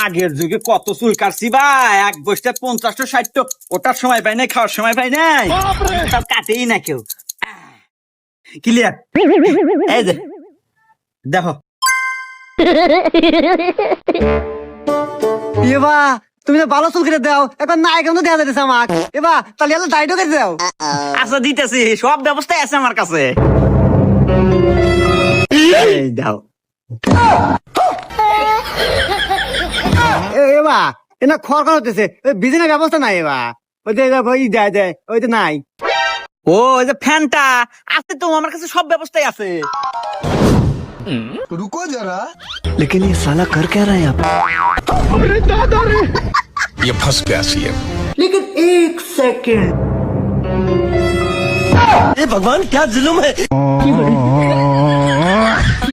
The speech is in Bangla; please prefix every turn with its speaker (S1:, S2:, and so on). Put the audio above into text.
S1: আগের যুগে কত চুল কাটছি ভাই, এক বসতে 50-60, ওটার সময় পাই নাই, খাওয়ার সময় পাই নাই, তার কাটেই না কেউ। ক্লিয়ার? এই যে দেখো।
S2: এবা তুমি তো ভালো চুল কেটে দাও, এখন না এখন তো দেওয়া যাচ্ছে আমাক। এবা তাহলে এলো দাইডও কেটে দাও।
S1: আচ্ছা দিতেছি, সব ব্যবস্থাই আছে আমার কাছে। এই দাও।
S2: এবা এনা খড় খড় হতেছে, বিজনেস ব্যবস্থা নাই। এবা ওই যে ওই দেয় দেয় ওই তো নাই।
S1: ও ওই যে ফ্যানটা আছে তো, আমার কাছে সব ব্যবস্থাই আছে।
S3: रुको जरा।
S2: लेकिन ये साला कर क्या रहा है यहाँ पे?
S3: ये फंस गया सीएम।
S1: लेकिन एक सेकंड।
S2: भगवान क्या जुल्म है।